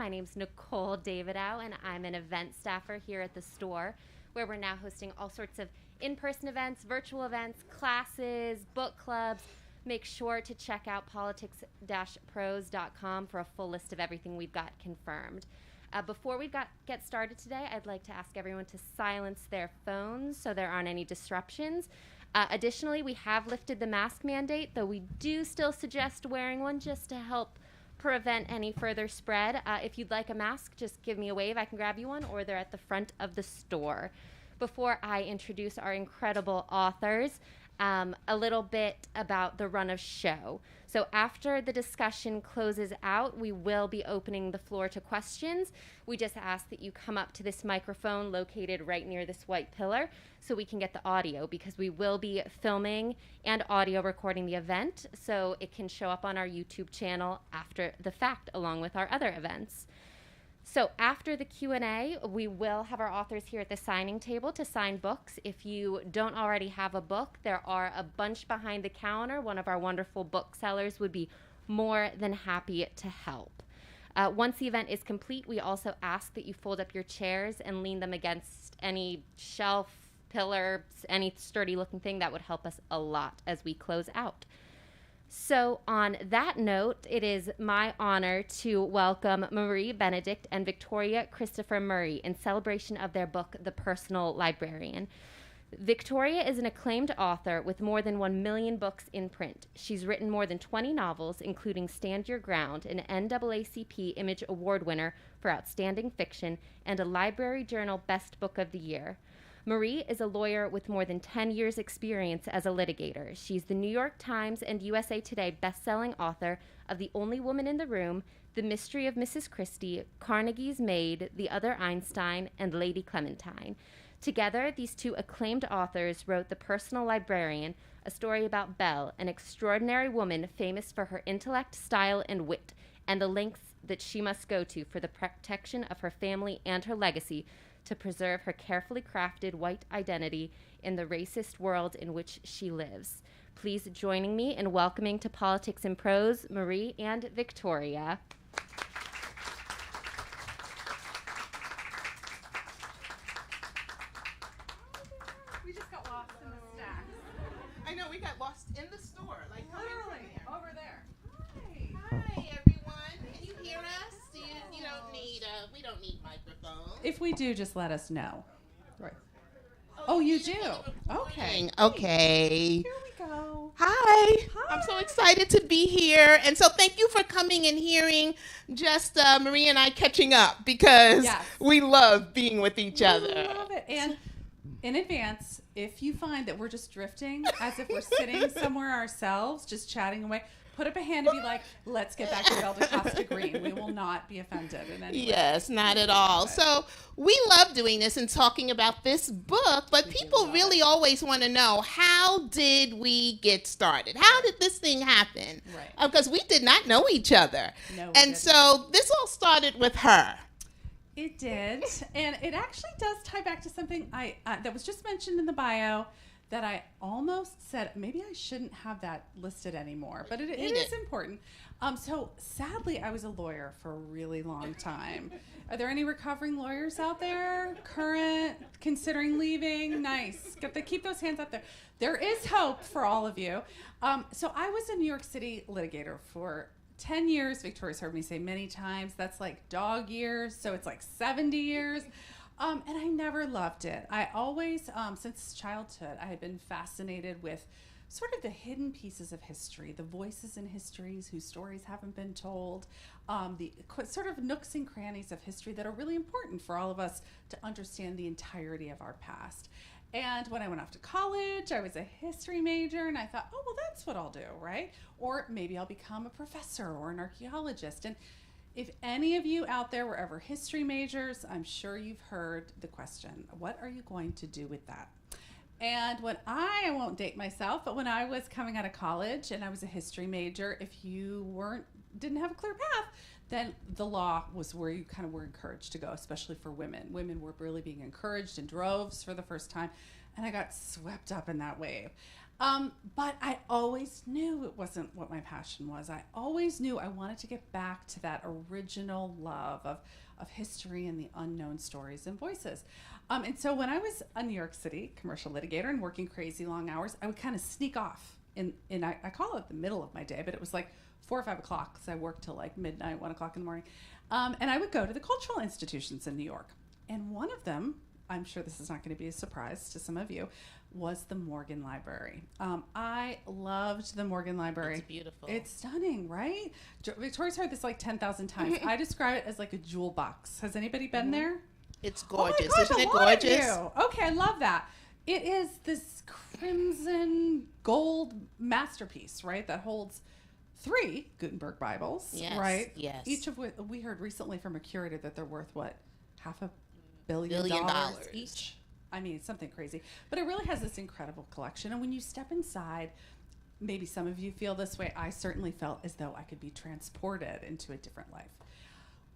My name's Nicole Davidow, and I'm an event staffer here at the store, where we're now hosting all sorts of in-person events, virtual events, classes, book clubs. Make sure to check out politics-prose.com for a full list of everything we've got confirmed. Before we get started today, I'd like to ask everyone to silence their phones so there aren't any disruptions. Additionally, we have lifted the mask mandate, though we do still suggest wearing one just to help prevent any further spread. If you'd like a mask, just give me a wave. I can grab you one, or they're at the front of the store. Before I introduce our incredible authors, a little bit about the run of show. So after the discussion closes out, we will be opening the floor to questions. We just ask that you come up to this microphone located right near this white pillar so we can get the audio, because we will be filming and audio recording the event so it can show up on our YouTube channel after the fact along with our other events. So after the Q&A, we will have our authors here at the signing table to sign books. If you don't already have a book, there are a bunch behind the counter. One of our wonderful booksellers would be more than happy to help. Once the event is complete, we also ask that you fold up your chairs and lean them against any shelf, pillar, any sturdy-looking thing. That would help us a lot as we close out. So on that note, it is my honor to welcome Marie Benedict and Victoria Christopher Murray in celebration of their book, The Personal Librarian. Victoria is an acclaimed author with more than 1 million books in print. She's written more than 20 novels, including Stand Your Ground, an NAACP Image Award Winner for Outstanding Fiction, and a Library Journal Best Book of the Year. Marie is a lawyer with more than 10 years' experience as a litigator. She's the New York Times and USA Today bestselling author of The Only Woman in the Room, The Mystery of Mrs. Christie, Carnegie's Maid, The Other Einstein, and Lady Clementine. Together, these two acclaimed authors wrote The Personal Librarian, a story about Belle, an extraordinary woman famous for her intellect, style, and wit, and the lengths that she must go to for the protection of her family and her legacy, to preserve her carefully crafted white identity in the racist world in which she lives. Please join me in welcoming to Politics in Prose, Marie and Victoria. We just got lost in the stacks. I know, we got lost in the store. Like, Literally, over there. Hi, everyone. Can you hear us? We don't need microphones. If we do, just let us know. Right. Oh, you do? Okay. Okay. Here we go. Hi. Hi. I'm so excited to be here. And so thank you for coming and hearing just Marie and I catching up, because Yes. we love being with each other. I love it. And in advance, if you find that we're just drifting as if we're sitting somewhere ourselves, just chatting away, put up a hand and be like, let's get back to Belle da Costa Greene. We will not be offended in any way. Yes, not at all. So we love doing this and talking about this book, but people really always want to know, how did we get started? How did this thing happen? Right. Because we did not know each other. No, we and didn't. so this all started with her. It did, and it actually does tie back to something that was just mentioned in the bio that I almost said, maybe I shouldn't have that listed anymore, but it is important. So sadly, I was a lawyer for a really long time. Are there any recovering lawyers out there? Current, considering leaving? Nice. Keep those hands up there. There is hope for all of you. So I was a New York City litigator for 10 years. Victoria's heard me say many times, that's like dog years, so it's like 70 years. And I never loved it. I always, since childhood, I had been fascinated with sort of the hidden pieces of history, the voices in histories whose stories haven't been told, the sort of nooks and crannies of history that are really important for all of us to understand the entirety of our past. And when I went off to college, I was a history major, and I thought, oh, well, that's what I'll do, right? Or maybe I'll become a professor or an archaeologist. And if any of you out there were ever history majors, I'm sure you've heard the question, what are you going to do with that? And when I won't date myself, but when I was coming out of college and I was a history major, if you didn't have a clear path, then the law was where you kind of were encouraged to go, especially for women. Women were really being encouraged in droves for the first time, and I got swept up in that wave. But I always knew it wasn't what my passion was. I always knew I wanted to get back to that original love of history and the unknown stories and voices. And so when I was a New York City commercial litigator and working crazy long hours, I would kind of sneak off I call it the middle of my day, but it was like 4 or 5 o'clock because I worked till like midnight, 1 o'clock in the morning. And I would go to the cultural institutions in New York. And one of them, I'm sure this is not going to be a surprise to some of you, was the Morgan Library. I loved the Morgan Library. It's beautiful. It's stunning, right? Victoria's heard this like 10,000 times. I describe it as like a jewel box. Has anybody been there? It's gorgeous. Oh my gosh, Isn't it a lot of gorgeous? you. Okay, I love that. It is this crimson gold masterpiece, right? That holds 3 Gutenberg Bibles, Yes, right? yes. Each of which we heard recently from a curator that they're worth what, $500 million each. I mean, something crazy. But it really has this incredible collection. And when you step inside, maybe some of you feel this way. I certainly felt as though I could be transported into a different life.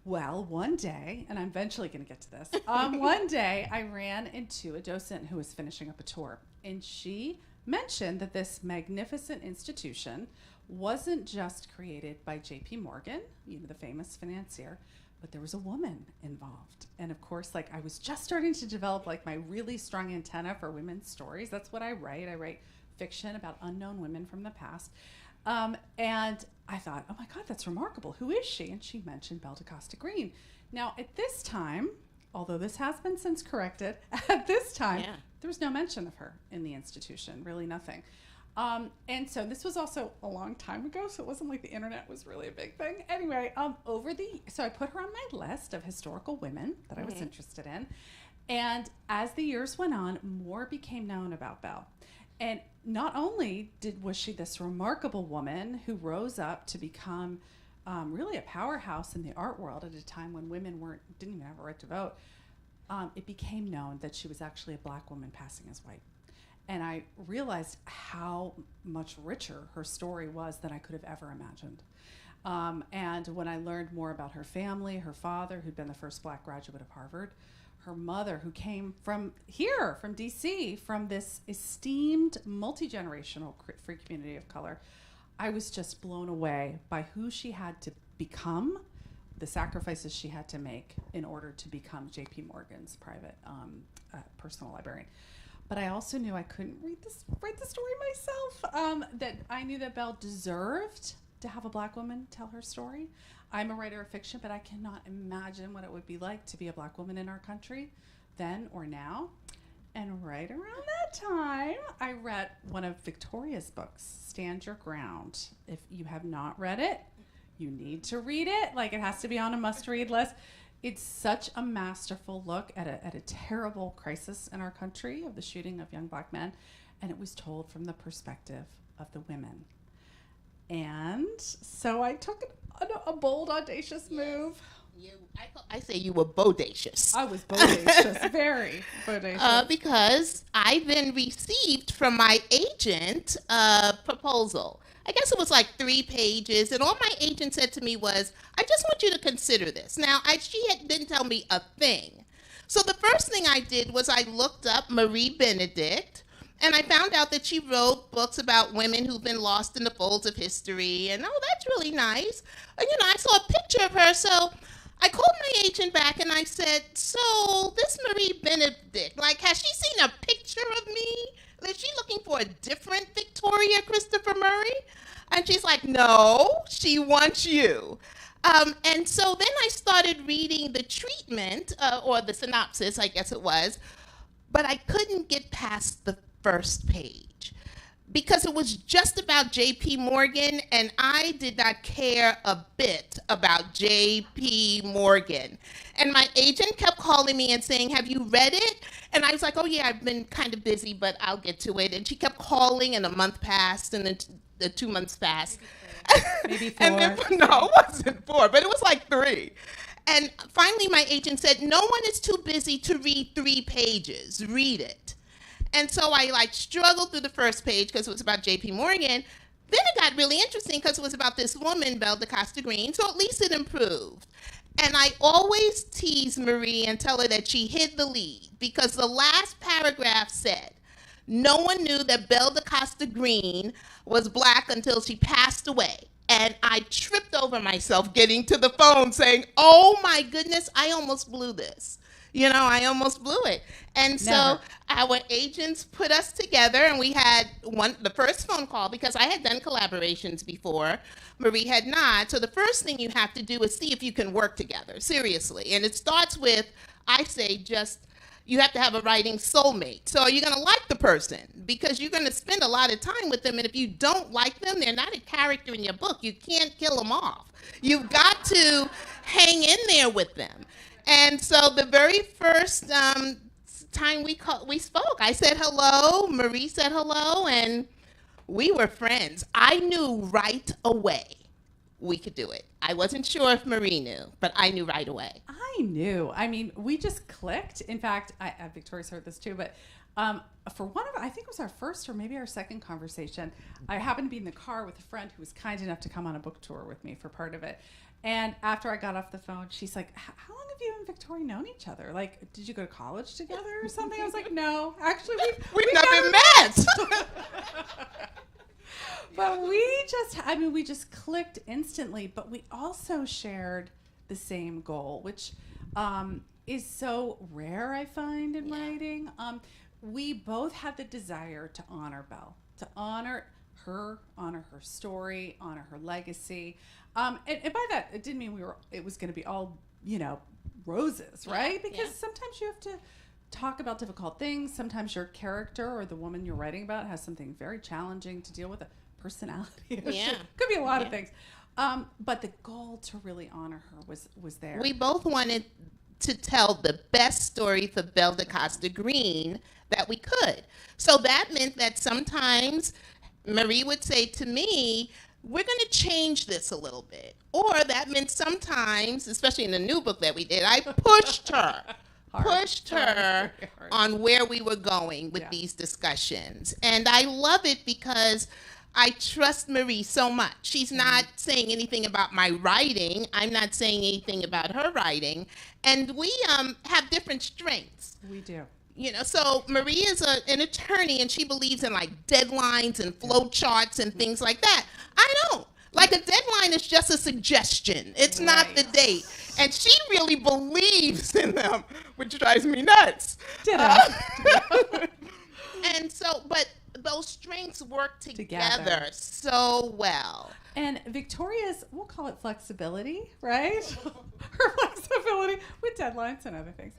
Well, one day, and I'm eventually going to get to this, one day I ran into a docent who was finishing up a tour, and she mentioned that this magnificent institution wasn't just created by J.P. Morgan, the famous financier, but there was a woman involved. And of course, like I was just starting to develop like my really strong antenna for women's stories. That's what I write. I write fiction about unknown women from the past. And I thought, oh my God, that's remarkable. Who is she? And she mentioned Belle da Costa Greene. Now, at this time, although this has been since corrected, at this time, there was no mention of her in the institution, really nothing. And so this was also a long time ago, so it wasn't like the internet was really a big thing. Anyway, so I put her on my list of historical women that I was interested in. And as the years went on, more became known about Belle. And not only was she this remarkable woman who rose up to become really a powerhouse in the art world at a time when women didn't even have a right to vote, it became known that she was actually a black woman passing as white. And I realized how much richer her story was than I could have ever imagined. And when I learned more about her family, her father, who'd been the first black graduate of Harvard, her mother, who came from here, from DC, from this esteemed multi-generational free community of color, I was just blown away by who she had to become, the sacrifices she had to make in order to become J.P. Morgan's private personal librarian. But I also knew I couldn't write the story myself, that I knew that Belle deserved to have a black woman tell her story. I'm a writer of fiction, but I cannot imagine what it would be like to be a black woman in our country then or now. And right around that time, I read one of Victoria's books, Stand Your Ground. If you have not read it, you need to read it. Like, it has to be on a must-read list. It's such a masterful look at a terrible crisis in our country of the shooting of young black men. And it was told from the perspective of the women. And so I took a bold, audacious move. I say you were bodacious. I was bodacious, very bodacious. Because I then received from my agent a proposal. I guess it was like 3 pages, and all my agent said to me was, I just want you to consider this. Now, didn't tell me a thing. So the first thing I did was I looked up Marie Benedict, and I found out that she wrote books about women who've been lost in the folds of history, and that's really nice. And, I saw a picture of her, so I called my agent back and I said, so this Marie Benedict, has she seen a picture of me? Is she looking for a different Victoria Christopher Murray? And she's like, no, she wants you. And so then I started reading the treatment, or the synopsis, I guess it was, but I couldn't get past the first page because it was just about J.P. Morgan, and I did not care a bit about J.P. Morgan. And my agent kept calling me and saying, have you read it? And I was like, oh yeah, I've been kind of busy, but I'll get to it. And she kept calling, and a month passed, and then the 2 months passed. Maybe 4. And then, no, it wasn't 4, but it was like 3. And finally my agent said, no one is too busy to read 3 pages. Read it. And so I struggled through the first page because it was about J.P. Morgan. Then it got really interesting because it was about this woman, Belle da Costa Greene, so at least it improved. And I always tease Marie and tell her that she hid the lead because the last paragraph said, No one knew that Belle da Costa Greene was Black until she passed away. And I tripped over myself getting to the phone saying, oh my goodness, I almost blew this. I almost blew it. And so our agents put us together, and we had the first phone call, because I had done collaborations before. Marie had not. So the first thing you have to do is see if you can work together, seriously. And it starts with, I say, you have to have a writing soulmate. So are you going to like the person? Because you're going to spend a lot of time with them, and if you don't like them, they're not a character in your book. You can't kill them off. You've got to hang in there with them. And so the very first time we spoke, I said hello, Marie said hello, and we were friends. I knew right away we could do it. I wasn't sure if Marie knew, but I knew right away. I knew. I mean, we just clicked. In fact, Victoria's heard this too, but for one of, I think it was our first or maybe our second conversation, I happened to be in the car with a friend who was kind enough to come on a book tour with me for part of it. And after I got off the phone, she's like, how long have you and Victoria known each other? Like, did you go to college together or something? I was like, no, actually, we've never met. But we just clicked instantly, but we also shared the same goal, which is so rare, I find, in writing. We both had the desire to honor Belle, to honor her story, honor her legacy. And by that, it didn't mean it was going to be all, roses, right? Because sometimes you have to talk about difficult things. Sometimes your character or the woman you're writing about has something very challenging to deal with, a personality issue. Could be a lot of things. But the goal to really honor her was there. We both wanted to tell the best story for Belle da Costa Greene that we could. So that meant that sometimes Marie would say to me, we're going to change this a little bit. Or that meant sometimes, especially in the new book that we did, I pushed her. On where we were going with these discussions. And I love it because I trust Marie so much. She's not saying anything about my writing. I'm not saying anything about her writing. And we have different strengths. We do. So Marie is an attorney, and she believes in like deadlines and flow charts and things like that. I don't. Like, a deadline is just a suggestion. It's not the date. And she really believes in them, which drives me nuts. And so, but those strengths work together so well. And Victoria's, we'll call it flexibility, right? Her flexibility with deadlines and other things.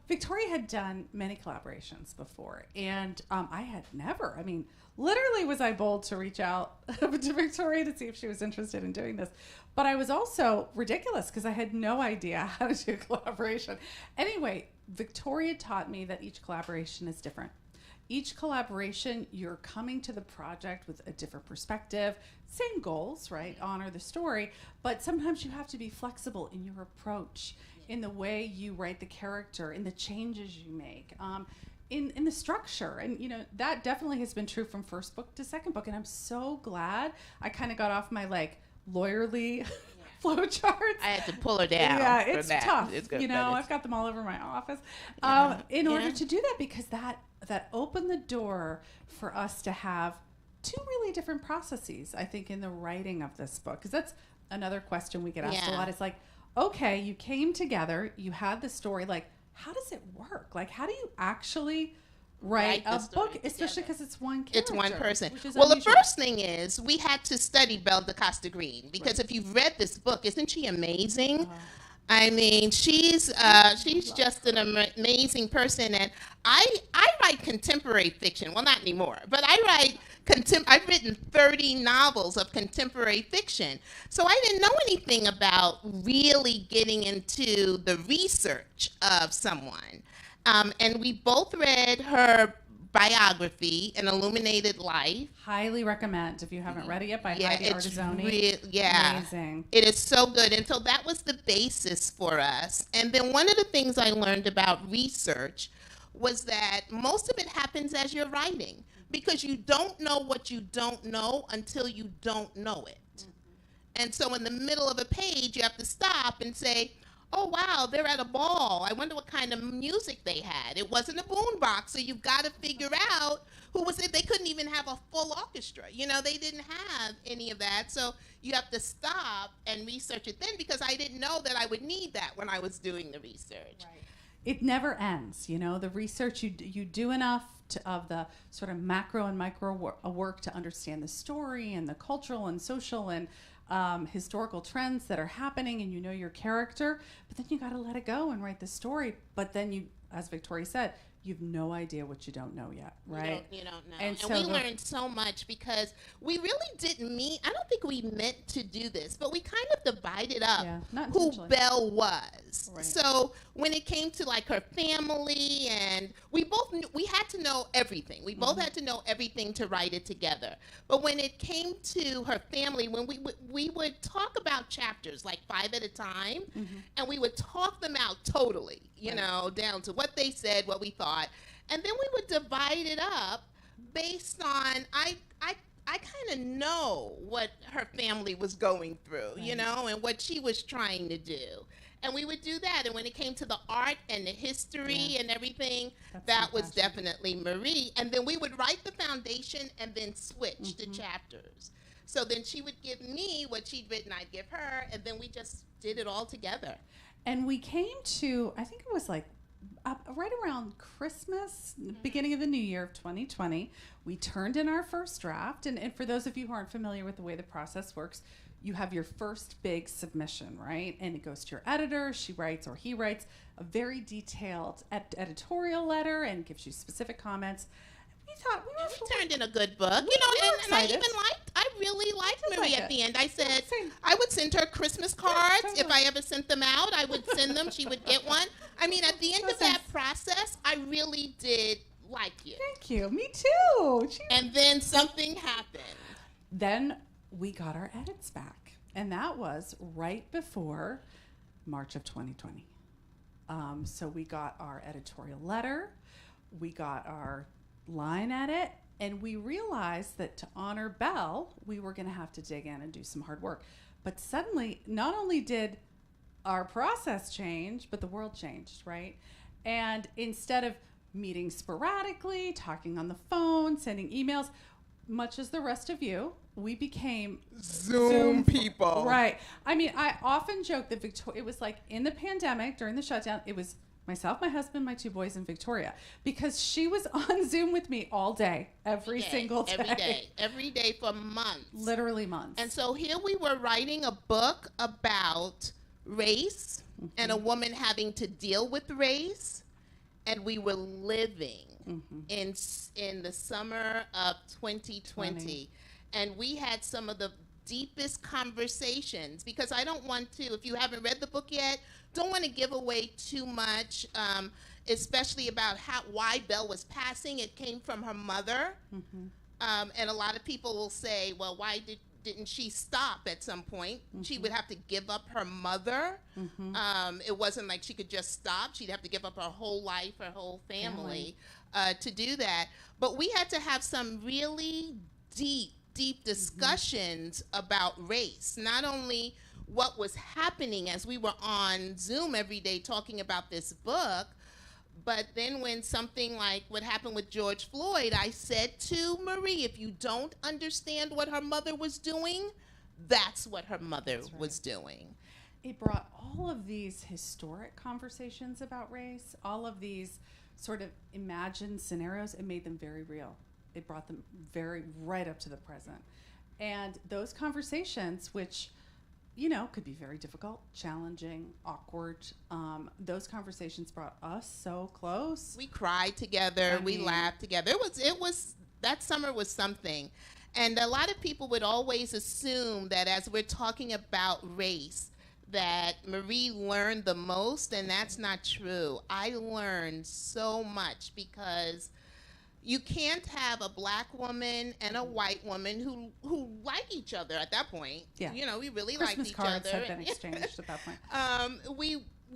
Victoria had done many collaborations before, and I had never. I mean, literally was I bold to reach out to Victoria to see if she was interested in doing this. But I was also ridiculous because I had no idea how to do collaboration. Anyway, Victoria taught me that each collaboration is different. Each collaboration, you're coming to the project with a different perspective, same goals, right? Honor the story, but sometimes you have to be flexible in your approach, in the way you write the character, in the changes you make, in the structure. And, that definitely has been true from first book to second book. And I'm so glad I kind of got off my, lawyerly flow charts. I had to pull her down. Yeah, it's that. tough. It's good, I've got them all over my office in order to do that, because that opened the door for us to have two really different processes, I think, in the writing of this book. Because that's another question we get asked a lot. It's like, okay, you came together, you had the story, how does it work? How do you actually write a book, especially because it's one character? It's one person. Well, the first thing is we had to study Belle da Costa Greene, because if you've read this book, isn't she amazing? I mean, she's just an amazing person. And I write contemporary fiction. Well, not anymore, but I've written 30 novels of contemporary fiction. So I didn't know anything about really getting into the research of someone. And we both read her biography, An Illuminated Life. Highly recommend if you haven't read it yet, by Heidi Artizzoni. Amazing. It is so good. And so that was the basis for us. And then one of the things I learned about research was that most of it happens as you're writing, because you don't know what you don't know until you don't know it. And so in the middle of a page, you have to stop and say, oh wow, they're at a ball. I wonder what kind of music they had. It wasn't a boombox, so you've got to figure out who was it. They couldn't even have a full orchestra. You know, they didn't have any of that. So you have to stop and research it then, because I didn't know that I would need that when I was doing the research. Right. It never ends, you know, the research, you do enough of the sort of macro and micro work to understand the story and the cultural and social and historical trends that are happening, and you know your character, but then you got to let it go and write the story. But then you, as Victoria said, you've no idea what you don't know yet, right? You don't know. And And so we learned so much, because we really didn't I don't think we meant to do this, but we kind of divided up not who intentionally. Belle was. Right. So when it came to like her family, and we both knew, we had to know everything. We both had to know everything to write it together. But when it came to her family, when we would talk about chapters like 5 at a time, and we would talk them out totally, you know, down to what they said, what we thought. And then we would divide it up based on, I kind of know what her family was going through, you know, and what she was trying to do. And we would do that. And when it came to the art and the history and everything, that was definitely Marie. And then we would write the foundation and then switch to chapters. So then she would give me what she'd written, I'd give her, and then we just did it all together. And we came to, I think it was like right around Christmas, beginning of the new year of 2020, we turned in our first draft. And for those of you who aren't familiar with the way the process works, you have your first big submission, right? And it goes to your editor. She writes, or he writes, a very detailed editorial letter and gives you specific comments. We thought we turned in a good book, you know, and I really liked Marie at the end. I said I would send her Christmas cards. If I ever sent them out, I would send them. She would get one. I mean, at the end of that process, I really did like you. Thank you. Me too. And then something happened. Then we got our edits back, and that was right before March of 2020. So we got our editorial letter, we got our line edit, and we realized that to honor Belle, we were going to have to dig in and do some hard work. But suddenly, not only did our process change, but the world changed, right? And instead of meeting sporadically, talking on the phone, sending emails, much as the rest of you, we became Zoom people. Right. I mean, I often joke that it was like in the pandemic, during the shutdown, it was myself, my husband, my 2 boys, and Victoria, because she was on Zoom with me all day, every single day. Every day for months. Literally months. And so here we were writing a book about race and a woman having to deal with race, and we were living in the summer of 2020. And we had some of the deepest conversations, because I don't want to, if you haven't read the book yet, don't want to give away too much, especially about why Belle was passing. It came from her mother. And a lot of people will say, well, why didn't she stop at some point? She would have to give up her mother. It wasn't like she could just stop. She'd have to give up her whole life, her whole family to do that. But we had to have some really deep discussions about race, not only what was happening as we were on Zoom every day talking about this book, but then when something like what happened with George Floyd, I said to Marie, if you don't understand what her mother was doing, that's what her mother was doing. It brought all of these historic conversations about race, all of these sort of imagined scenarios, and made them very real. It brought them right up to the present. And those conversations, which, you know, could be very difficult, challenging, awkward, those conversations brought us so close. We cried together, we laughed together. It was that summer was something. And a lot of people would always assume that as we're talking about race, that Marie learned the most, and that's not true. I learned so much, because you can't have a black woman and a white woman who like each other at that point. Yeah. You know, we really liked each other. Christmas cards had been exchanged at that point.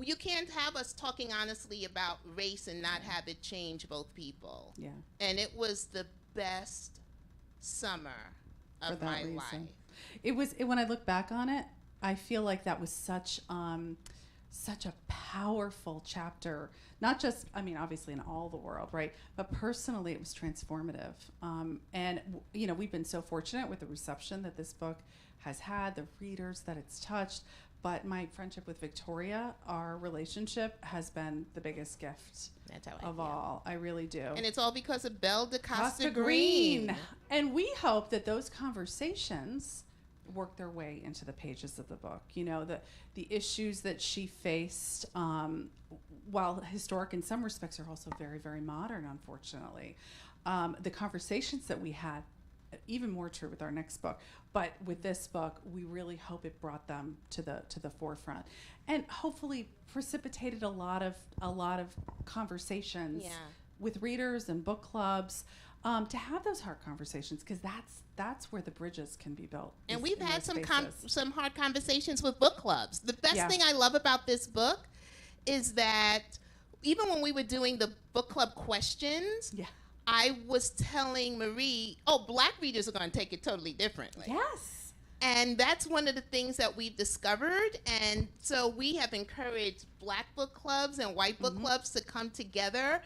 You can't have us talking honestly about race and not have it change both people. Yeah. And it was the best summer of my life. It was, when I look back on it, I feel like that was such such a powerful chapter, not just, I mean, obviously in all the world, right? But personally, it was transformative. We've been so fortunate with the reception that this book has had, the readers that it's touched. But my friendship with Victoria, our relationship, has been the biggest gift of all. I really do. And it's all because of Belle da Costa Greene. And we hope that those conversations work their way into the pages of the book. You know, the issues that she faced, while historic in some respects, are also very, very modern, unfortunately. The conversations that we had, even more true with our next book, but with this book, we really hope it brought them to the forefront, and hopefully precipitated a lot of conversations with readers and book clubs, to have those hard conversations, because that's where the bridges can be built. And we've had some hard conversations with book clubs. The best thing I love about this book is that even when we were doing the book club questions, I was telling Marie, Black readers are going to take it totally differently. Yes. And that's one of the things that we've discovered. And so we have encouraged Black book clubs and white book clubs to come together.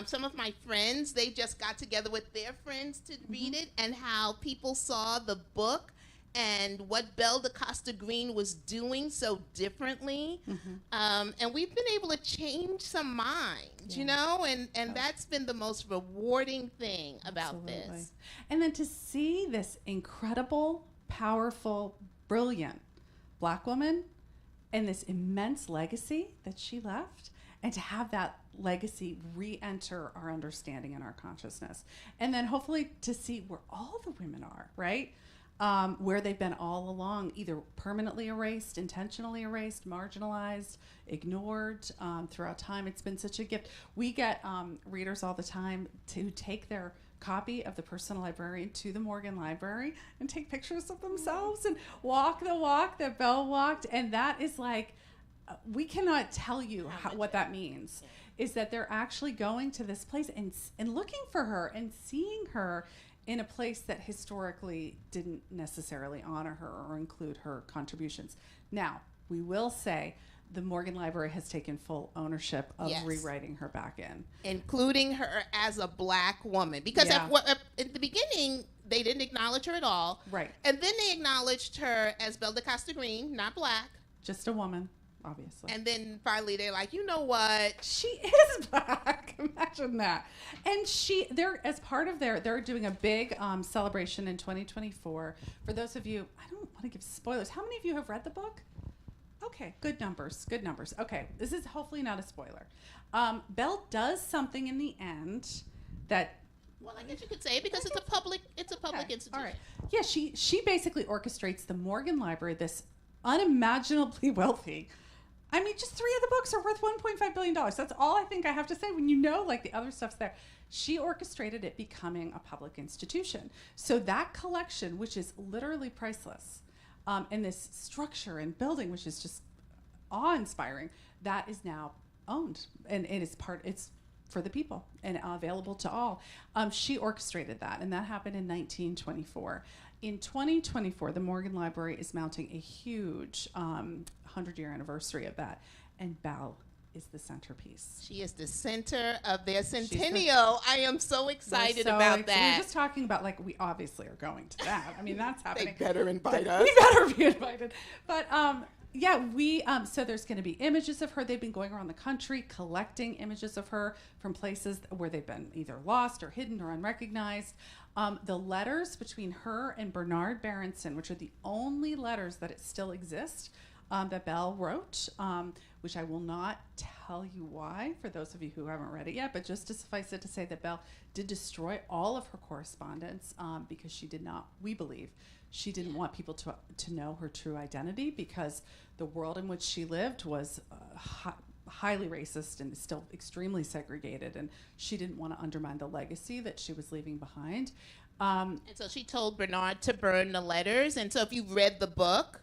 Some of my friends, they just got together with their friends to read it, and how people saw the book and what Belle da Costa Greene was doing so differently. And we've been able to change some minds, you know, and that's been the most rewarding thing about this. And then to see this incredible, powerful, brilliant Black woman and this immense legacy that she left, and to have that legacy re-enter our understanding and our consciousness. And then hopefully to see where all the women are, right? Where they've been all along, either permanently erased, intentionally erased, marginalized, ignored throughout time. It's been such a gift. We get readers all the time to take their copy of The Personal Librarian to the Morgan Library and take pictures of themselves and walk the walk that Belle walked. And that is like, we cannot tell you what that means. Is that they're actually going to this place and looking for her and seeing her in a place that historically didn't necessarily honor her or include her contributions. Now, we will say the Morgan Library has taken full ownership of rewriting her back in. Including her as a Black woman. Because at the beginning, they didn't acknowledge her at all. Right. And then they acknowledged her as Belle da Costa Greene, not Black. Just a woman, obviously. And then finally they're like, you know what? She is Black. Imagine that. And they're doing a big celebration in 2024. For those of you, I don't want to give spoilers. How many of you have read the book? Okay, good numbers. Okay, this is hopefully not a spoiler. Belle does something in the end that... Well, I guess you could say it because it's a public institution. All right. Yeah, she basically orchestrates the Morgan Library, this unimaginably wealthy... I mean, just 3 of the books are worth $1.5 billion. That's all I think I have to say when you know, like, the other stuff's there. She orchestrated it becoming a public institution. So that collection, which is literally priceless, and this structure and building, which is just awe-inspiring, that is now owned. And it's for the people and available to all. She orchestrated that, and that happened in 1924. In 2024, the Morgan Library is mounting a huge 100-year anniversary of that, and Belle is the centerpiece. She is the center of their centennial. I am so excited about that. We're just talking about, like, we obviously are going to that. I mean, that's happening. They better invite us. We better be invited. But so there's going to be images of her. They've been going around the country collecting images of her from places where they've been either lost or hidden or unrecognized. The letters between her and Bernard Berenson, which are the only letters that still exist, that Belle wrote, which I will not tell you why for those of you who haven't read it yet, but just to suffice it to say that Belle did destroy all of her correspondence because she did not, we believe, she didn't want people to know her true identity, because the world in which she lived was highly racist and still extremely segregated, and she didn't want to undermine the legacy that she was leaving behind. And so she told Bernard to burn the letters, and so if you've read the book,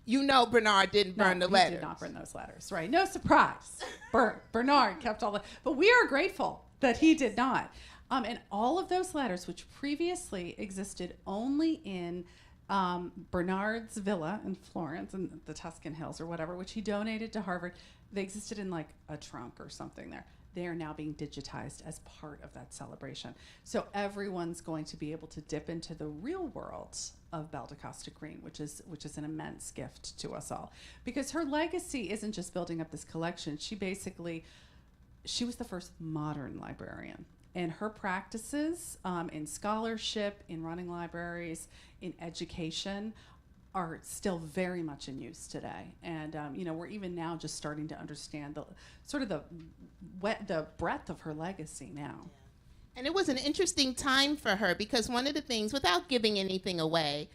you know Bernard didn't burn the letters. He did not burn those letters, right? No surprise. Bernard kept all the... But we are grateful that he did not. And all of those letters, which previously existed only in Bernard's villa in Florence in the Tuscan Hills or whatever, which he donated to Harvard. They existed in like a trunk or something there. They are now being digitized as part of that celebration. So everyone's going to be able to dip into the real world of Belle da Costa Greene, which is an immense gift to us all. Because her legacy isn't just building up this collection. She was the first modern librarian. And her practices in scholarship, in running libraries, in education are still very much in use today. And we're even now just starting to understand the breadth of her legacy now. Yeah. And it was an interesting time for her because one of the things, without giving anything away,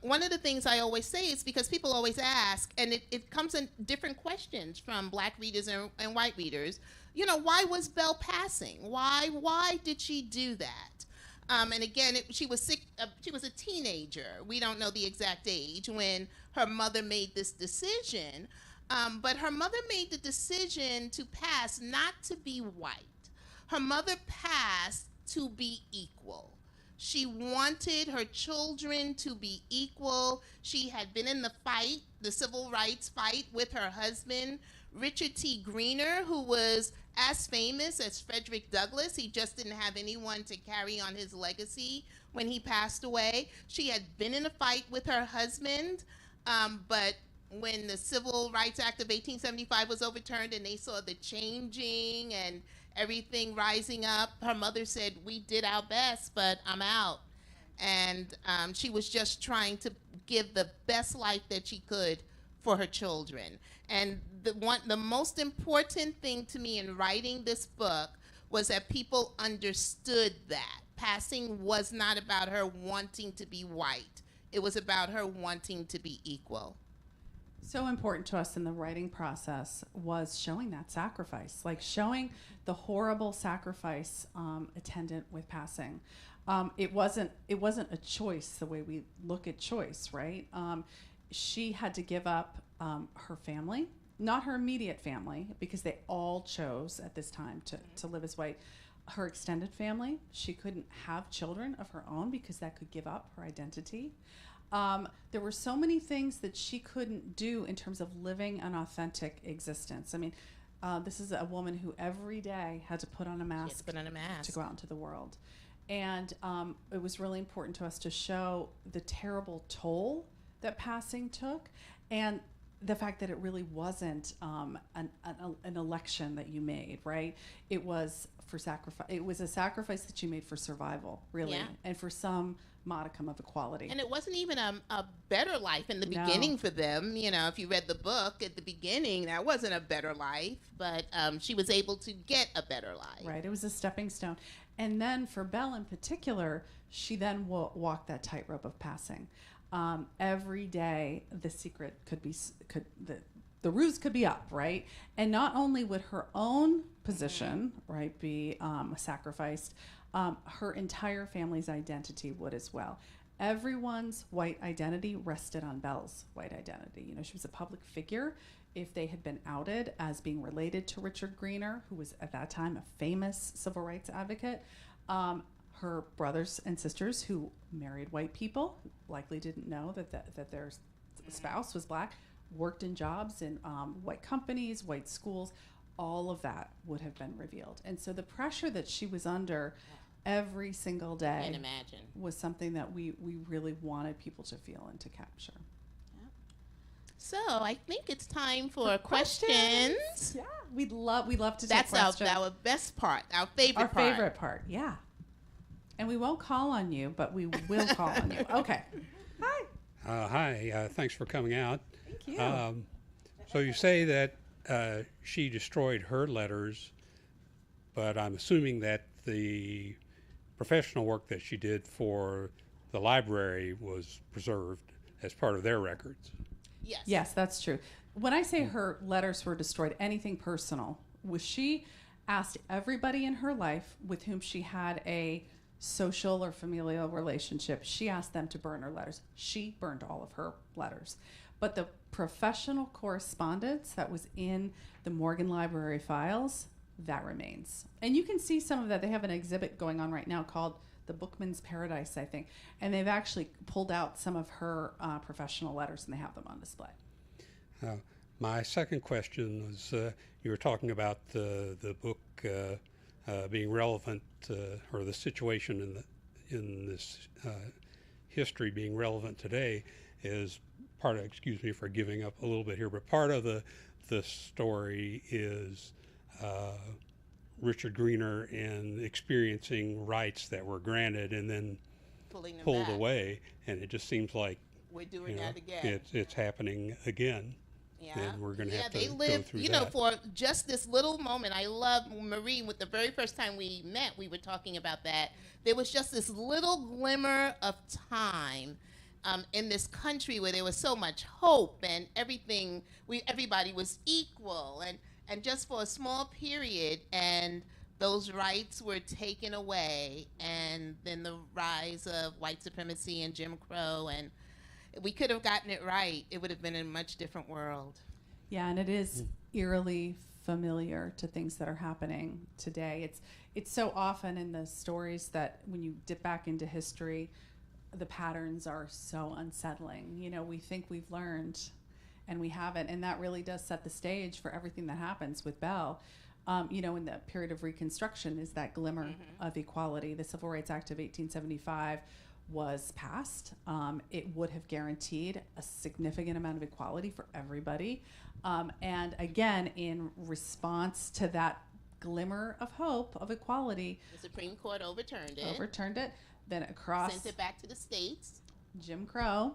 one of the things I always say is because people always ask, and it comes in different questions from Black readers and white readers. Why was Belle passing? Why did she do that? And again, she was sick. She was a teenager. We don't know the exact age when her mother made this decision. But her mother made the decision to pass not to be white. Her mother passed to be equal. She wanted her children to be equal. She had been in the fight, the civil rights fight, with her husband, Richard T. Greener, who was as famous as Frederick Douglass. He just didn't have anyone to carry on his legacy when he passed away. She had been in a fight with her husband, but when the Civil Rights Act of 1875 was overturned and they saw the changing and everything rising up, her mother said, "We did our best, but I'm out." And she was just trying to give the best life that she could for her children. And the most important thing to me in writing this book was that people understood that passing was not about her wanting to be white. It was about her wanting to be equal. So important to us in the writing process was showing that sacrifice, like showing the horrible sacrifice attendant with passing. It wasn't a choice the way we look at choice, right? She had to give up her family, not her immediate family, because they all chose at this time to live as white. Her extended family, she couldn't have children of her own because that could give up her identity. There were so many things that she couldn't do in terms of living an authentic existence. I mean, this is a woman who every day had to put on a mask to go out into the world. And it was really important to us to show the terrible toll that passing took, and the fact that it really wasn't an election that you made, right? It was for sacrifice. It was a sacrifice that you made for survival, really, and for some modicum of equality. And it wasn't even a better life in the beginning for them. If you read the book at the beginning, that wasn't a better life, but she was able to get a better life. Right, it was a stepping stone. And then for Belle in particular, she then walked that tightrope of passing. Every day, the secret the ruse could be up, right? And not only would her own position, right, be sacrificed, her entire family's identity would as well. Everyone's white identity rested on Belle's white identity. She was a public figure. If they had been outed as being related to Richard Greener, who was at that time a famous civil rights advocate, her brothers and sisters who married white people likely didn't know that their spouse was black, worked in jobs in white companies, white schools. All of that would have been revealed. And so the pressure that she was under every single day Can't imagine. was something that we really wanted people to feel and to capture. So I think it's time for questions. Yeah, we'd love to take questions. That's our best part, our favorite part. Our favorite part, yeah. And we won't call on you, but we will call on you. Okay. Hi. Hi. Thanks for coming out. Thank you. So you say that she destroyed her letters, but I'm assuming that the professional work that she did for the library was preserved as part of their records. Yes. Yes, that's true. When I say her letters were destroyed, anything personal, was she asked everybody in her life with whom she had a social or familial relationship, she asked them to burn her letters. She burned all of her letters. But the professional correspondence that was in the Morgan Library files, that remains. And you can see some of that. They have an exhibit going on right now called the Bookman's Paradise, I think. And they've actually pulled out some of her professional letters, and they have them on display. My second question was, you were talking about the book being relevant, or the situation in this history being relevant today. Is part of, excuse me for giving up a little bit here, but part of the story is Richard Greener and experiencing rights that were granted and then pulled back. away, and it just seems like We're doing that again. It's happening again. Yeah, and we're going to have to they go lived, through you that. know, for just this little moment. I love Marie. With the very first time we met, we were talking about that. There was just this little glimmer of time in this country where there was so much hope and everything. Everybody was equal, and just for a small period, and those rights were taken away, and then the rise of white supremacy and Jim Crow, and we could have gotten it right. It would have been a much different world. Yeah, and it is eerily familiar to things that are happening today. It's so often in the stories that when you dip back into history, the patterns are so unsettling. You know, we think we've learned, and we haven't, and that really does set the stage for everything that happens with Belle. You know, in the period of Reconstruction is that glimmer of equality. The Civil Rights Act of 1875 was passed. It would have guaranteed a significant amount of equality for everybody. And again, in response to that glimmer of hope of equality, The Supreme Court overturned it. Then across Sent it back to the states. Jim Crow.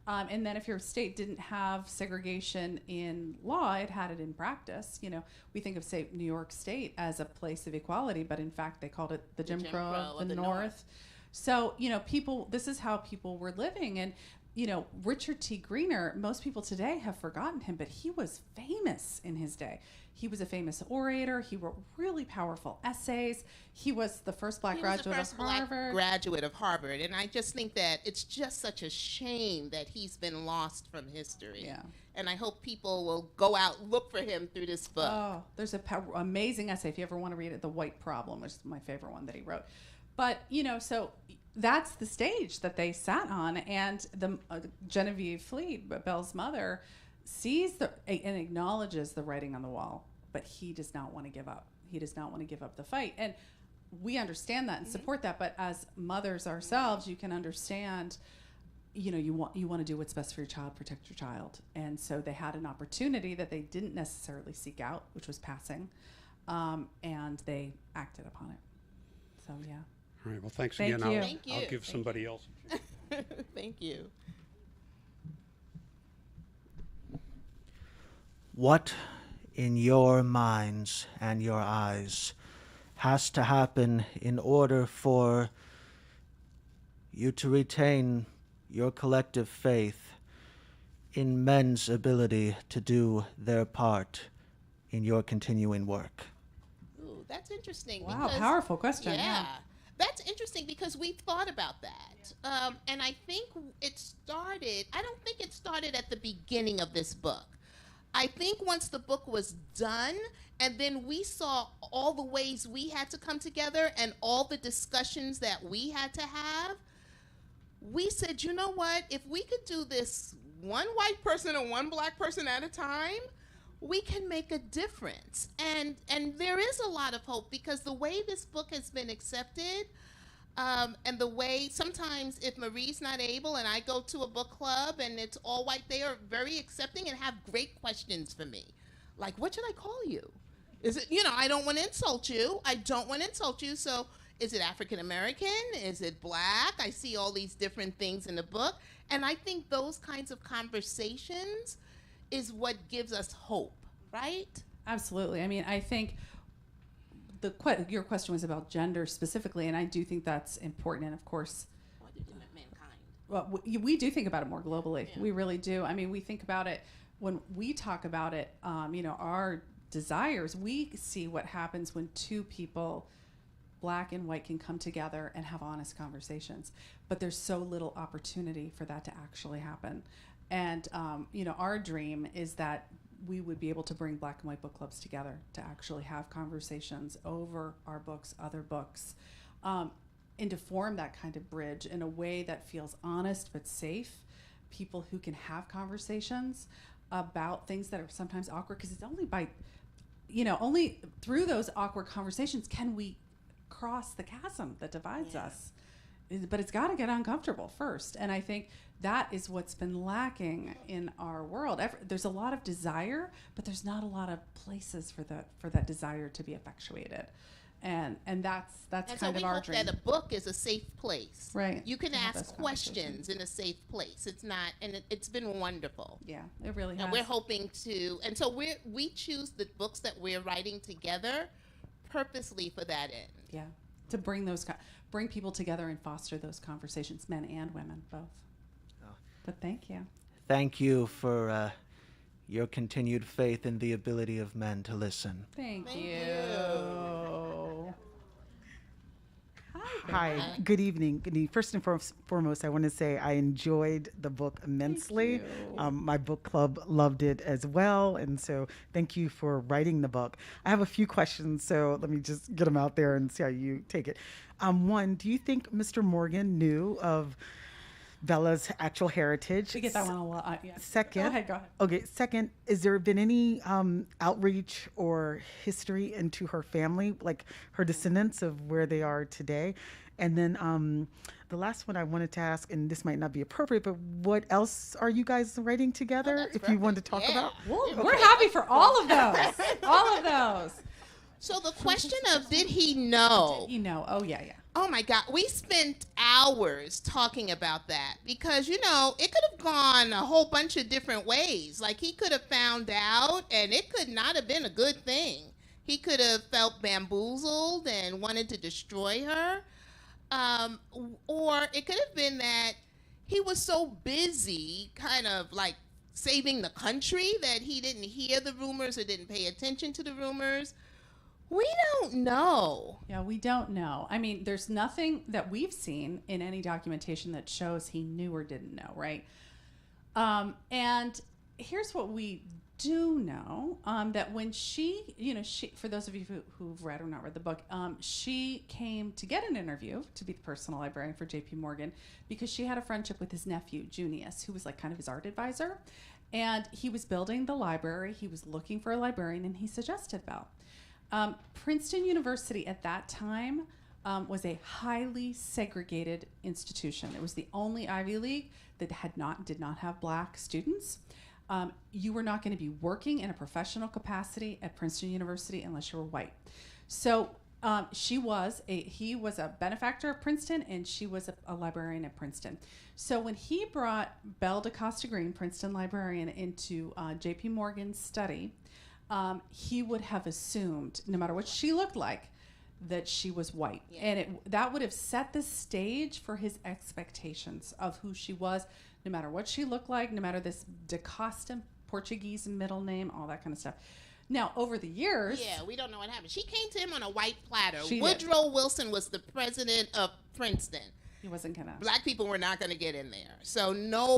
And then if your state didn't have segregation in law, it had it in practice. You know, we think of, say, New York State as a place of equality, but in fact they called it the Jim Crow of the North. So, you know, this is how people were living. And, you know, Richard T. Greener, most people today have forgotten him, but he was famous in his day. He was a famous orator. He wrote really powerful essays. He was the first black graduate of Harvard. And I just think that it's just such a shame that he's been lost from history. Yeah. And I hope people will go out, look for him through this book. Oh, there's amazing essay, if you ever want to read it, The White Problem, which is my favorite one that he wrote. But, you know, so that's the stage that they sat on, and the Genevieve Fleet, Belle's mother, sees and acknowledges the writing on the wall, but he does not want to give up. He does not want to give up the fight. And we understand that and support that, but as mothers ourselves, you can understand, you know, you want to do what's best for your child, protect your child. And so they had an opportunity that they didn't necessarily seek out, which was passing, and they acted upon it. So, yeah. All right, well, thanks Thank again. you. Thank you. I'll give somebody else a chance. Thank you. What in your minds and your eyes has to happen in order for you to retain your collective faith in men's ability to do their part in your continuing work? Ooh, that's interesting. Wow, because, powerful question. Yeah. That's interesting because we've thought about that. And I think I don't think it started at the beginning of this book. I think once the book was done, and then we saw all the ways we had to come together and all the discussions that we had to have, we said, you know what, if we could do this one white person and one black person at a time, we can make a difference. And there is a lot of hope, because the way this book has been accepted, and the way sometimes if Marie's not able and I go to a book club and it's all white, they are very accepting and have great questions for me. Like, what should I call you? Is it, you know, I don't want to insult you. So is it African American? Is it black? I see all these different things in the book. And I think those kinds of conversations is what gives us hope, right? Absolutely. I mean, I think your question was about gender specifically, and I do think that's important. And of course, Mankind. well, we do think about it more globally. Yeah. We really do. I mean, we think about it when we talk about it. You know, our desires. We see what happens when two people, black and white, can come together and have honest conversations. But there's so little opportunity for that to actually happen. And you know, our dream is that we would be able to bring black and white book clubs together to actually have conversations over our books, other books. and to form that kind of bridge in a way that feels honest but safe. People who can have conversations about things that are sometimes awkward, because it's only by, only through those awkward conversations can we cross the chasm that divides us. But it's got to get uncomfortable first. And I think that is what's been lacking in our world. There's a lot of desire, but there's not a lot of places for that desire to be effectuated. And that's kind of our dream. And so we hope that a book is a safe place. Right. You can ask questions in a safe place. It's not, and it's been wonderful. Yeah, it really has. And we're hoping to, and so we choose the books that we're writing together purposely for that end. Yeah, to bring people together and foster those conversations, men and women, both. Oh. But thank you. Thank you for your continued faith in the ability of men to listen. Thank you. Hi, good evening. First and foremost, I want to say I enjoyed the book immensely. My book club loved it as well, and so thank you for writing the book. I have a few questions, so let me just get them out there and see how you take it. One, do you think Mr. Morgan knew of Bella's actual heritage? We get that one a lot. Yeah. Second, Go ahead. Okay. Second, is there been any outreach or history into her family, like her descendants of where they are today? And then the last one I wanted to ask, and this might not be appropriate, but what else are you guys writing together? If you want to talk about, we're happy for all of those. All of those. So the question of did he know? Did he know? Oh yeah. Oh my God, we spent hours talking about that because, it could have gone a whole bunch of different ways. Like he could have found out and it could not have been a good thing. He could have felt bamboozled and wanted to destroy her. Or it could have been that he was so busy kind of like saving the country that he didn't hear the rumors or didn't pay attention to the rumors. We don't know. Yeah, we don't know. I mean, there's nothing that we've seen in any documentation that shows he knew or didn't know, right? And here's what we do know, that when she, for those of you who've read or not read the book, she came to get an interview to be the personal librarian for J.P. Morgan because she had a friendship with his nephew, Junius, who was like kind of his art advisor. And he was building the library. He was looking for a librarian, and he suggested Belle. Princeton University at that time was a highly segregated institution. It was the only Ivy League that did not have black students. You were not going to be working in a professional capacity at Princeton University unless you were white. So he was a benefactor of Princeton, and she was a librarian at Princeton. So when he brought Belle da Costa Greene, Princeton librarian, into J.P. Morgan's study, he would have assumed, no matter what she looked like, that she was white. Yeah. And that would have set the stage for his expectations of who she was, no matter what she looked like, no matter this da Costa Portuguese middle name, all that kind of stuff. Now, over the years... Yeah, we don't know what happened. She came to him on a white platter. Woodrow Wilson was the president of Princeton. He wasn't gonna. Black people were not gonna get in there. So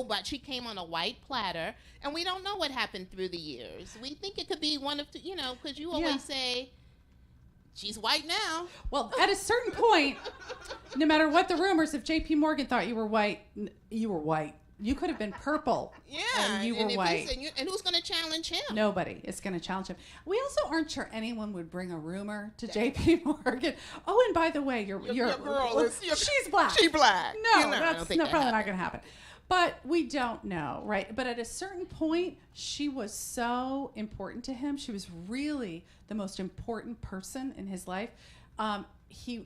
but she came on a white platter, and we don't know what happened through the years. We think it could be one of, because you always say, she's white now. Well, at a certain point, no matter what the rumors, if J.P. Morgan thought you were white, you were white. You could have been purple. Yeah, and you were white. And who's going to challenge him? Nobody is going to challenge him. We also aren't sure anyone would bring a rumor to J.P. Morgan. Oh, and by the way, your girl she's black. She's black. No, that's probably not going to happen. But we don't know, right? But at a certain point, she was so important to him. She was really the most important person in his life.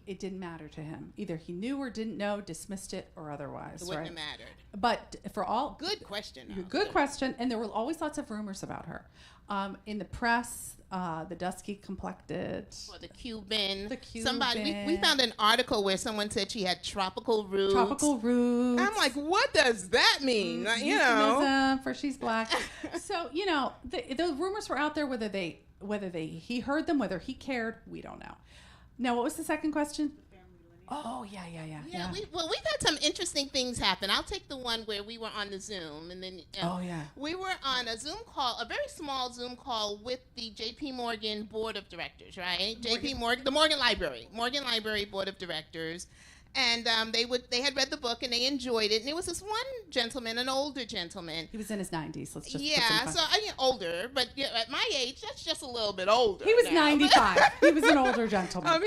It didn't matter to him. Either he knew or didn't know, dismissed it, or otherwise. It wouldn't have mattered. But for all... Good question. Good question. And there were always lots of rumors about her. In the press, the dusky complected... Or the Cuban. Somebody... We found an article where someone said she had tropical roots. Tropical roots. I'm like, what does that mean? For she's black. So, the rumors were out there, whether he heard them, whether he cared, we don't know. Now, what was the second question? Oh, yeah. We've had some interesting things happen. I'll take the one where we were on the Zoom, and then we were on a Zoom call, a very small Zoom call with the J.P. Morgan Board of Directors, right? The Morgan Library Board of Directors, And they had read the book and they enjoyed it. And there was this one gentleman, an older gentleman. He was in his 90s. Let's just so I mean older, but at my age, that's just a little bit older. He was now. 95. He was an older gentleman.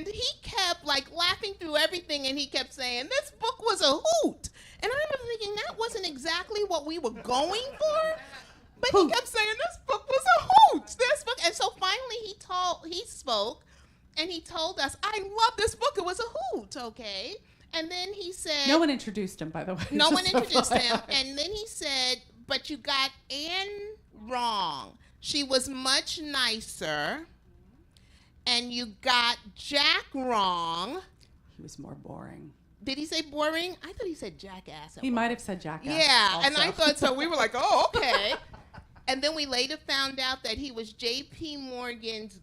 He kept like laughing through everything, and he kept saying, "This book was a hoot." And I remember thinking that wasn't exactly what we were going for. But he kept saying, "This book was a hoot." This book, and so finally he spoke. And he told us, "I love this book. It was a hoot," okay? And then he said... No one introduced him, by the way. No one introduced him. And then he said, "But you got Anne wrong. She was much nicer. And you got Jack wrong." He was more boring. Did he say boring? I thought he said jackass. He might have said jackass. Yeah, also. and I thought so. We were like, oh, okay. And then we later found out that he was J.P. Morgan's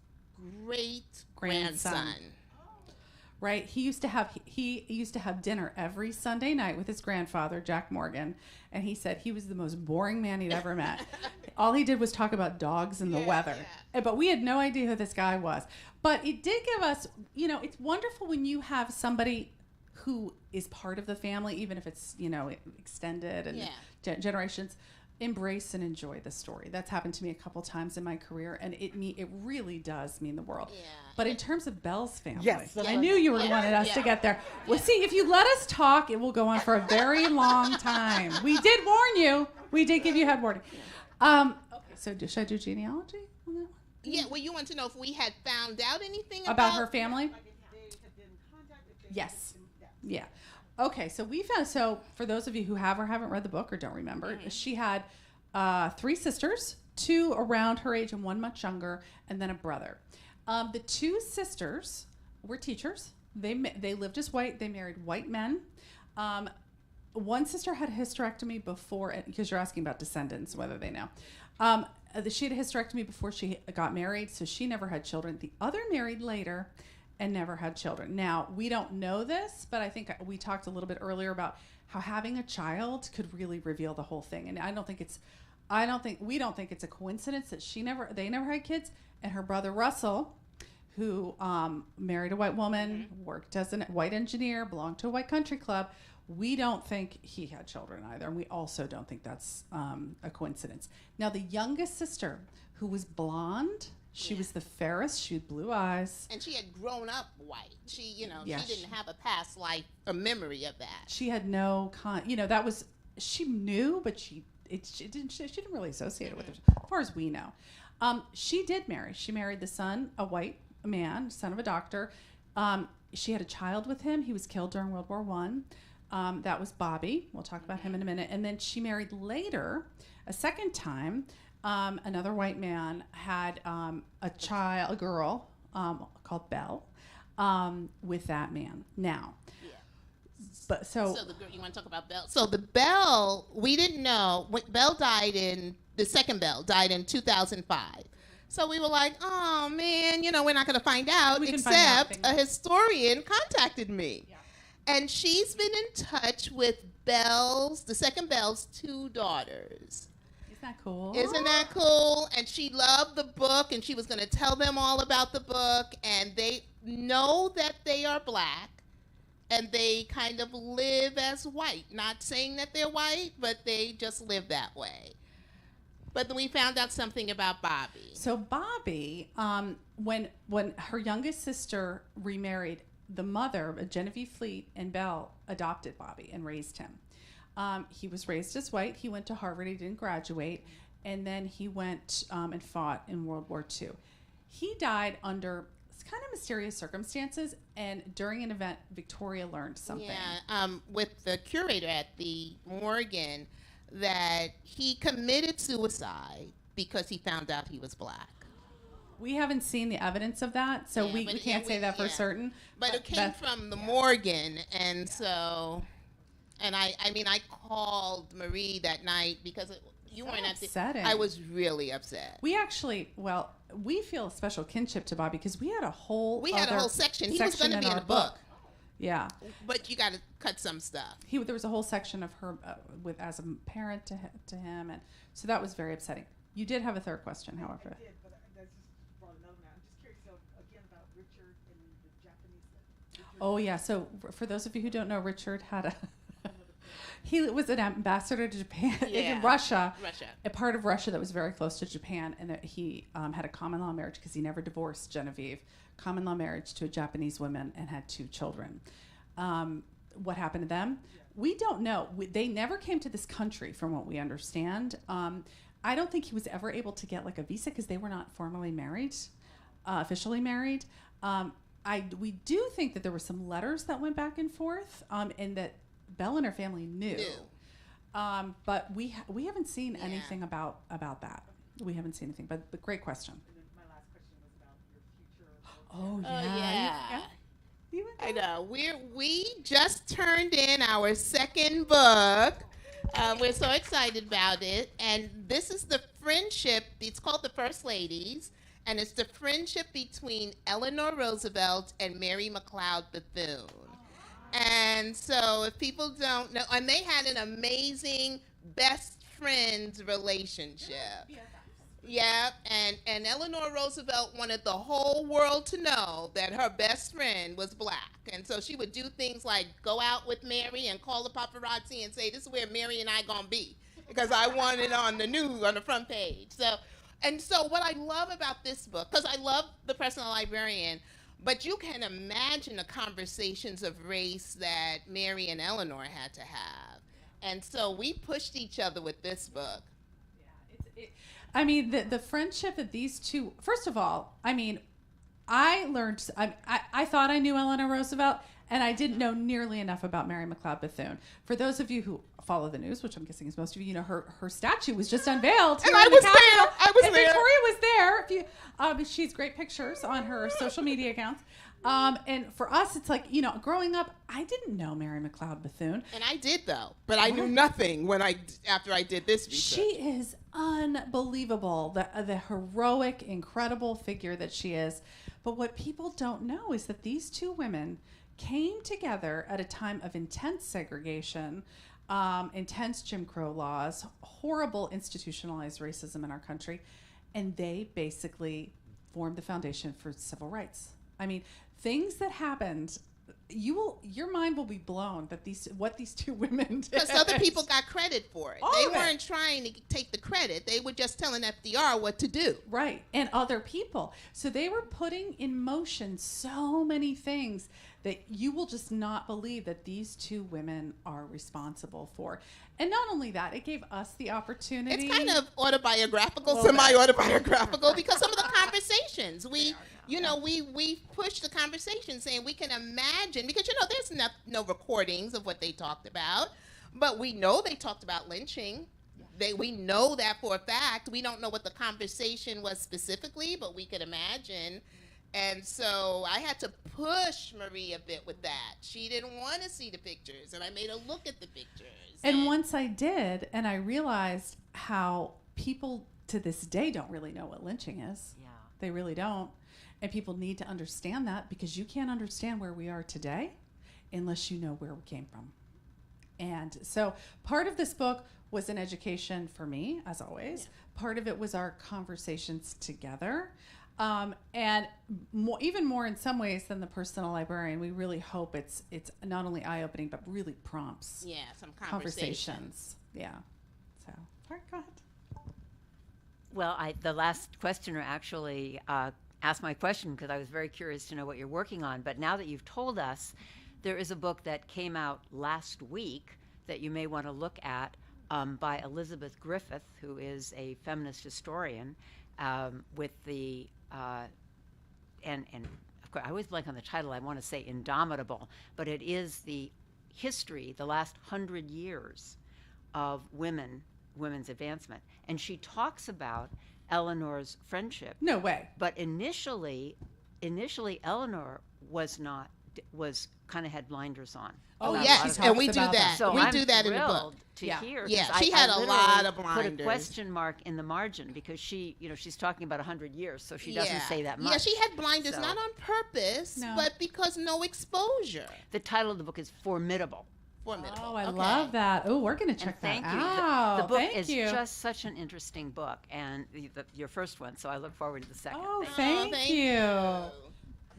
great-grandson. Right. He used to have dinner every Sunday night with his grandfather, Jack Morgan, and he said he was the most boring man he'd ever met. All he did was talk about dogs and the weather. Yeah. But we had no idea who this guy was. But it did give us, it's wonderful when you have somebody who is part of the family, even if it's, extended and generations, embrace and enjoy the story. That's happened to me a couple times in my career, and it really does mean the world. Yeah. But in terms of Belle's family, I knew you wanted us to get there. Well, see, if you let us talk, it will go on for a very long time. We did warn you. We did give you head warning. So should I do genealogy on that one? Yeah, well, you want to know if we had found out anything about her family? Yes. Yeah. Okay, so for those of you who have or haven't read the book or don't remember, she had 3 sisters, 2 around her age and 1 much younger, and then a brother. The 2 sisters were teachers. They lived as white. They married white men. One sister had a hysterectomy before, because you're asking about descendants, whether they know. She had a hysterectomy before she got married, so she never had children. The other married later and never had children. Now, we don't know this, but I think we talked a little bit earlier about how having a child could really reveal the whole thing. And we don't think it's a coincidence that they never had kids. And her brother Russell, who married a white woman, worked as a white engineer, belonged to a white country club, we don't think he had children either. And we also don't think that's a coincidence. Now, the youngest sister, who was blonde, she was the fairest. She had blue eyes. And she had grown up white. She didn't have a past life, a memory of that. She had no she knew, but she didn't really associate it with her, as far as we know. She did marry. She married the son, a white man, son of a doctor. She had a child with him. He was killed during World War I. That was Bobby. We'll talk about him in a minute. And then she married later, a second time. Another white man had a girl called Belle with that man. Now, but so the girl, you want to talk about Belle? So the Belle, we didn't know. The second Belle died in 2005. So we were like, oh man, we're not going to find out, except a historian contacted me. Yeah. And she's been in touch with the second Belle's 2 daughters. Isn't that cool? And she loved the book, and she was going to tell them all about the book, and they know that they are black, and they kind of live as white. Not saying that they're white, but they just live that way. But then we found out something about Bobby. So Bobby, when her youngest sister remarried, the mother, Genevieve Fleet, and Belle adopted Bobby and raised him. He was raised as white. He went to Harvard. He didn't graduate. And then he went and fought in World War II. He died under kind of mysterious circumstances. And during an event, Victoria learned something. Yeah, with the curator at the Morgan, that he committed suicide because he found out he was black. We haven't seen the evidence of that, so we can't say that for certain. But it came from the Morgan, and so... And I called Marie that night because you weren't at the... I was really upset. We actually, we feel a special kinship to Bobby because we had a whole section. He was going to be in the book. Yeah. But you got to cut some stuff. There was a whole section of her as a parent to him, and so that was very upsetting. You did have a third question, however. I did, but that's just brought another one. I'm just curious again about Richard and the Japanese. Oh yeah. So for those of you who don't know, Richard had he was an ambassador to Japan in Russia, a part of Russia that was very close to Japan, and that he had a common law marriage because he never divorced Genevieve. Common law marriage to a Japanese woman and had 2 children. What happened to them? We don't know. They never came to this country, from what we understand. I don't think he was ever able to get like a visa because they were not formally married, officially married. We do think that there were some letters that went back and forth, and that Belle and her family knew. But we haven't seen anything about that. We haven't seen anything. But great question. And then my last question was about your future. Oh yeah. I know. We just turned in our 2nd book. We're so excited about it. And this is the friendship. It's called The First Ladies. And it's the friendship between Eleanor Roosevelt and Mary McLeod Bethune. And so if people don't know, and they had an amazing best friends relationship. Yeah, and Eleanor Roosevelt wanted the whole world to know that her best friend was black. And so she would do things like go out with Mary and call the paparazzi and say, this is where Mary and I gonna be, because I want it on the news, on the front page. So what I love about this book, because I love The Personal Librarian, but you can imagine the conversations of race that Mary and Eleanor had to have. And so we pushed each other with this book. I mean, the friendship that these two, first of all, I mean, I learned, I thought I knew Eleanor Roosevelt, and I didn't know nearly enough about Mary McLeod Bethune. For those of you who follow the news, which I'm guessing is most of you, you know, her statue was just unveiled. And I was there. I was there. Victoria was there. If you, she's great pictures on her social media accounts. And for us, it's like, you know, growing up, I didn't know Mary McLeod Bethune. And I did, though. But I knew nothing after I did this research. She is unbelievable, the heroic, incredible figure that she is. But what people don't know is that these 2 women came together at a time of intense segregation, intense Jim Crow laws, horrible institutionalized racism in our country, and they basically formed the foundation for civil rights. I mean, things that happened, your mind will be blown that what these 2 women did. Because other people got credit for it. They weren't trying to take the credit. They were just telling FDR what to do. Right, and other people. So they were putting in motion so many things that you will just not believe that these 2 women are responsible for. And not only that, it gave us the opportunity. It's kind of autobiographical, semi-autobiographical, because some of the conversations we pushed the conversation, saying we can imagine, because there's no recordings of what they talked about, but we know they talked about lynching. We know that for a fact. We don't know what the conversation was specifically, but we could imagine. And so I had to push Marie a bit with that. She didn't want to see the pictures, and I made her look at the pictures. And once I did, and I realized how people to this day don't really know what lynching is. Yeah. They really don't. And people need to understand that, because you can't understand where we are today unless you know where we came from. And so part of this book was an education for me, as always. Yeah. Part of it was our conversations together. And even more in some ways than The Personal Librarian, we really hope it's not only eye-opening, but really prompts some conversations. Yeah. So, all right, go ahead. Well, the last questioner actually asked my question because I was very curious to know what you're working on. But now that you've told us, there is a book that came out last week that you may want to look at by Elizabeth Griffith, who is a feminist historian, with the and of course I always blank on the title. I want to say Indomitable, but it is the history, the last 100 years of women's advancement, and she talks about Eleanor's friendship. No way. But initially Eleanor was kind of had blinders on. Oh yes, and we do that. So we do that in the book. To hear, yeah, she had a lot of blinders. Put a question mark in the margin because she's talking about 100 years, so she doesn't say that much. Yeah, she had blinders not on purpose, but because no exposure. The title of the book is Formidable. Oh, I love that. Oh, we're going to check that out. The book is just such an interesting book, and your first one, so I look forward to the second. Oh, thank you.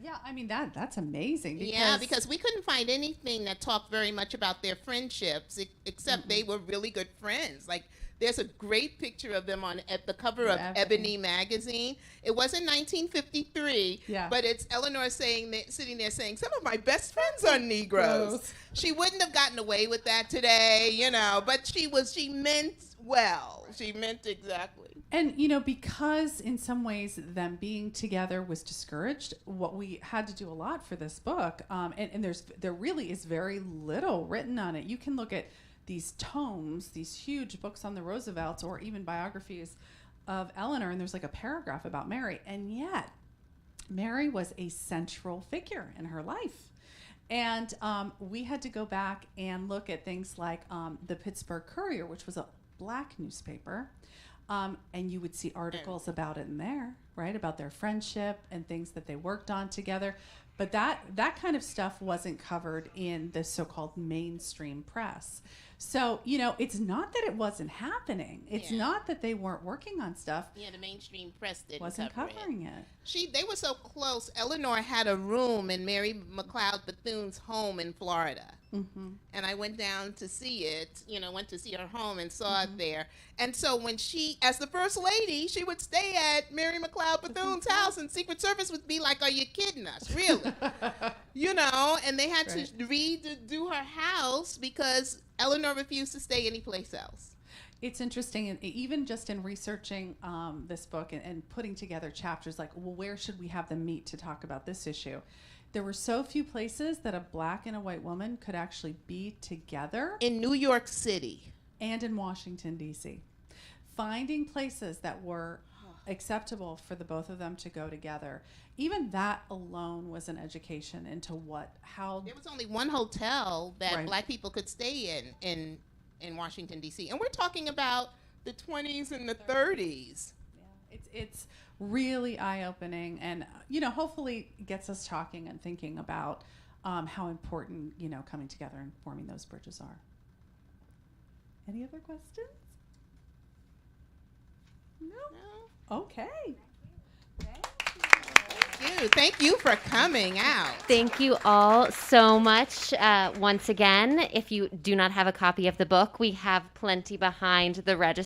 Yeah, I mean that's amazing. Because we couldn't find anything that talked very much about their friendships, except they were really good friends. Like there's a great picture of them at the cover of Ebony magazine. It wasn't 1953, but it's Eleanor sitting there saying, "Some of my best friends are Negroes." She wouldn't have gotten away with that today, but she meant well. She meant exactly. And, because in some ways them being together was discouraged, what we had to do a lot for this book, and there really is very little written on it. You can look at these tomes, these huge books on the Roosevelts, or even biographies of Eleanor, and there's like a paragraph about Mary, and yet Mary was a central figure in her life. And we had to go back and look at things like the Pittsburgh Courier, which was a Black newspaper. And you would see articles about it in there, right? About their friendship and things that they worked on together. But that kind of stuff wasn't covered in the so-called mainstream press. So, it's not that it wasn't happening. It's not that they weren't working on stuff. Yeah, the mainstream press wasn't covering it. They were so close. Eleanor had a room in Mary McLeod Bethune's home in Florida. Mm-hmm. And I went down to see it, went to see her home and saw it there. And so when she, as the first lady, she would stay at Mary McLeod Bethune's house, and Secret Service would be like, "Are you kidding us? Really?" And they had to redo her house because Eleanor refused to stay anyplace else. It's interesting, and even just in researching this book and putting together chapters like, well, where should we have them meet to talk about this issue? There were so few places that a Black and a white woman could actually be together. In New York City. And in Washington, D.C. Finding places that were acceptable for the both of them to go together. Even that alone was an education into how... There was only one hotel that Black people could stay in Washington, D.C. And we're talking about the 20s and the 30s. Yeah, it's really eye-opening, and hopefully gets us talking and thinking about how important coming together and forming those bridges are. Any other questions? No. Okay. Thank you for coming out. Thank you all so much. Once again, if you do not have a copy of the book, we have plenty behind the register.